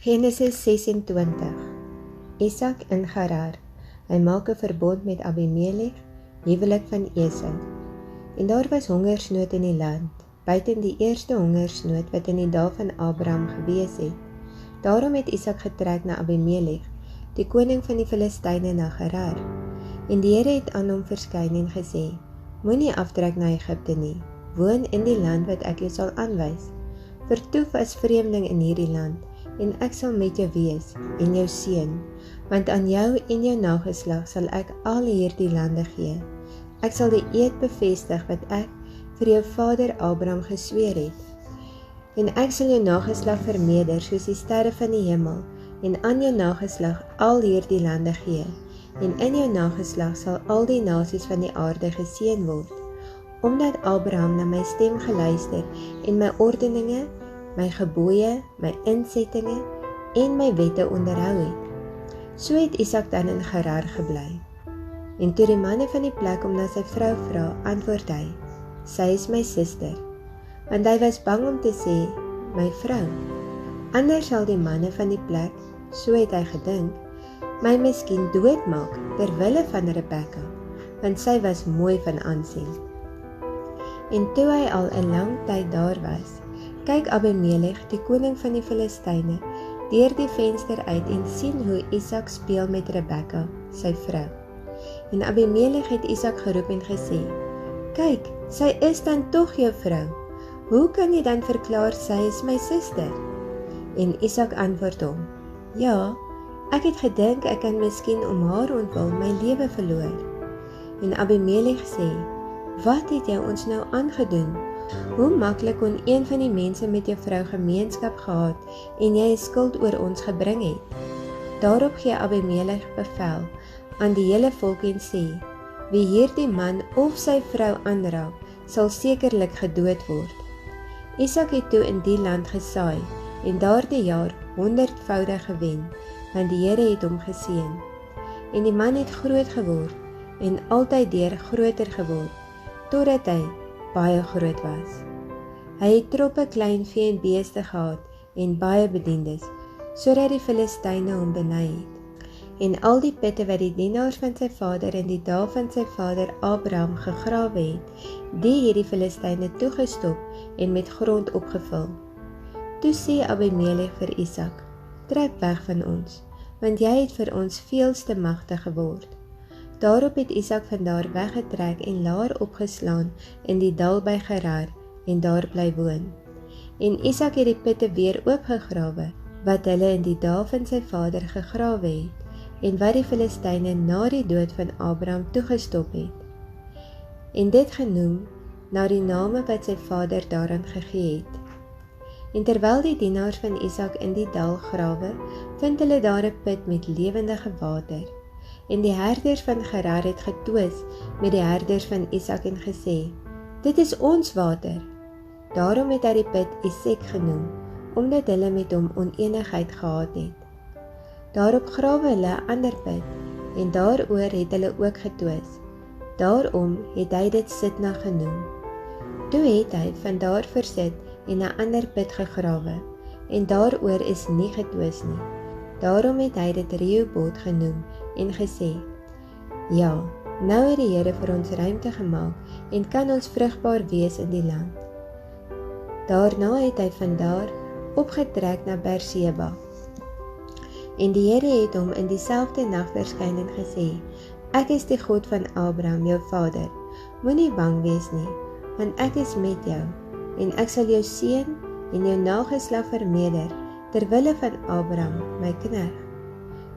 Genesis 26. Isak in Gerar. Hy maak 'n verbond met Abimelech, huwelik van Esau. En daar was hongersnood in die land, buiten die eerste hongersnood wat in die dae van Abraham gewees het. Daarom het Isak getrek na Abimelech, die koning van die Filistyne, na Gerar. En die Here het aan hom verskyn en gesê: Moenie aftrek na Egipte nie, woon in die land wat ek jou sal aanwys. Vertoef as vreemdeling in hierdie land, en ek sal met jou wees, en jou seën, want aan jou en jou nageslag sal ek al hierdie lande gee. Ek sal die eed bevestig wat ek vir jou vader Abraham gesweer het. En ek sal jou nageslag vermeerder soos die sterre van die hemel, en aan jou nageslag al hierdie lande gee. En in jou nageslag sal al die nasies van die aarde geseën word, omdat Abraham na my stem geluister en my ordeninge, my gebooie, my insettinge en my wette onderhou het. So het Isak dan in Gerar gebly. En toe die manne van die plek om na sy vrou vra, antwoord hy: Sy is my suster. Want hy was bang om te sê, my vrou. Anders sal die manne van die plek, so het hy gedink, my miskien doodmaak ter wille van Rebekka, want sy was mooi van aansien. En toe hy al 'n lang tyd daar was, kyk Abimelech, die koning van die Filistyne, deur die venster uit en sien hoe Isak speel met Rebekka, sy vrou. En Abimelech het Isak geroep en gesê: Kyk, sy is dan tog jou vrou. Hoe kan jy dan verklaar sy is my suster? En Isak antwoord hom: Ja, ek het gedink ek kan miskien om haar ontwil my lewe verloor. En Abimelech sê: Wat het jy ons nou aangedoen? Hoe maklik kon een van die mense met jou vrou gemeenskap gehad en jy 'n skuld oor ons gebring het? Daarop gee Abimelech bevel aan die hele volk en sê: Wie hierdie man of sy vrou aanraak, sal sekerlik gedood word. Isak het toe in die land gesaai en daardie jaar 100voudig gewen, want die Here het hom geseën. En die man het groot geword en altyd deur groter geword, totdat hy baie groot was. Hy het troppe klein vee en beeste gehad en baie bediendes, sodat die Filistyne hom beny het. En al die putte wat die dienaars van sy vader in die dae van sy vader Abraham gegrawe het, die het die Filistyne toegestop en met grond opgevul. Toe sê Abimelech vir Isak: Trek weg van ons, want jy het vir ons veels te magtig geword. Daarop het Isak vandaar weggetrek en laar opgeslaan in die dal by Gerar en daar bly woon. En Isak het die putte weer oopgegrawe, wat hulle in die dae van sy vader gegrawe het, en wat die Filistyne na die dood van Abraham toegestop het. En dit genoem na die name wat sy vader daaraan gegee het. En terwyl die dienaars van Isak in die dal grawe, vind hulle daar 'n put met lewendige water. En die herders van Gerar het getwis met die herders van Isak en gesê: Dit is ons water. Daarom het hy die put Esek genoem, omdat hulle met hom onenigheid gehad het. Daarop grawe hulle 'n ander put, en daaroor het hulle ook getwis. Daarom het hy dit Sitna genoem. Toe het hy vandaar versit en 'n ander put gegrawe, en daaroor is nie getwis nie. Daarom het hy dit Rehoboth genoem en gesê: Ja, nou het die Here vir ons ruimte gemaak en kan ons vrugbaar wees in die land. Daarna het hy vandaar opgetrek na Berseba. En die Here het hom in dieselfde nag verskyn en gesê: Ek is die God van Abraham, jou vader. Moenie bang wees nie, want ek is met jou, en ek sal jou seën en jou nageslag vermeerder, ter wille van Abraham, my knegt.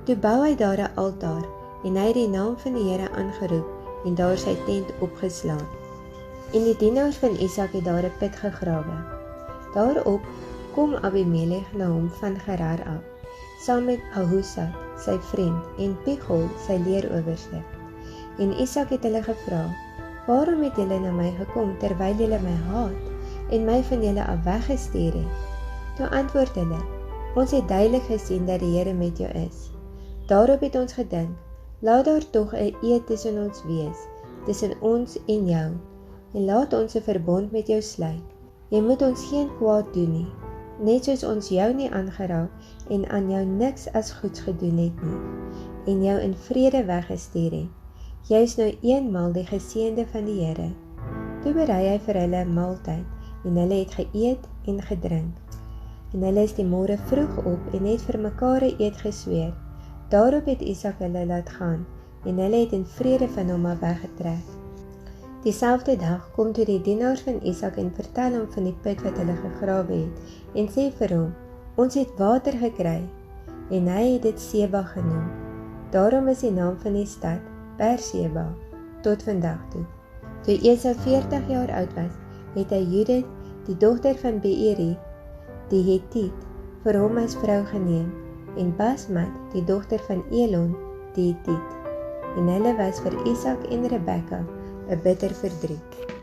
Toe bou hy daar 'n altaar, en hy het die naam van die Here aangeroep, en daar sy tent opgeslaan. En die dienaars van Isak het daar 'n put gegrawe. Daarop kom Abimelech na hom van Gerar af, saam met Ahuzat, sy vriend, en Pichol, sy leerowerste. En Isak het hulle gevra: Waarom het julle na my gekom, terwyl julle my haat, en my van julle af weggestuur het? Toe antwoord hulle: Ons het duidelik gesien dat die Here met jou is. Daarop het ons gedink: Laat daar tog 'n eed tussen ons wees, tussen ons en jou, en laat ons 'n verbond met jou sluit. Jy moet ons geen kwaad doen nie. net soos ons jou nie aangeraak en aan jou niks as goeds gedoen het nie, en jou in vrede weggestuur het. Jy is nou eenmaal die geseënde van die Here. Toe berei hy vir hulle 'n maaltyd, en hulle het geëet en gedrink. En hulle is die môre vroeg op en het vir mekaar 'n eed gesweer. Daarop het Isak hulle laat gaan, en hulle het in vrede van hom af weggetrek. Dieselfde dag kom toe die dienaars van Isak en vertel hom van die put wat hulle gegrawe het, en sê vir hom, ons het water gekry, en hy het dit Seba genoem. Daarom is die naam van die stad Berseba, tot vandag toe. Toe Esau 40 jaar oud was, het hy Judith, die dogter van Beeri, die Hetiet, vir hom as vrou geneem, en Basmat, die dogter van Elon, die Hetiet. En hulle was vir Isak en Rebekka 'n bitter verdriet.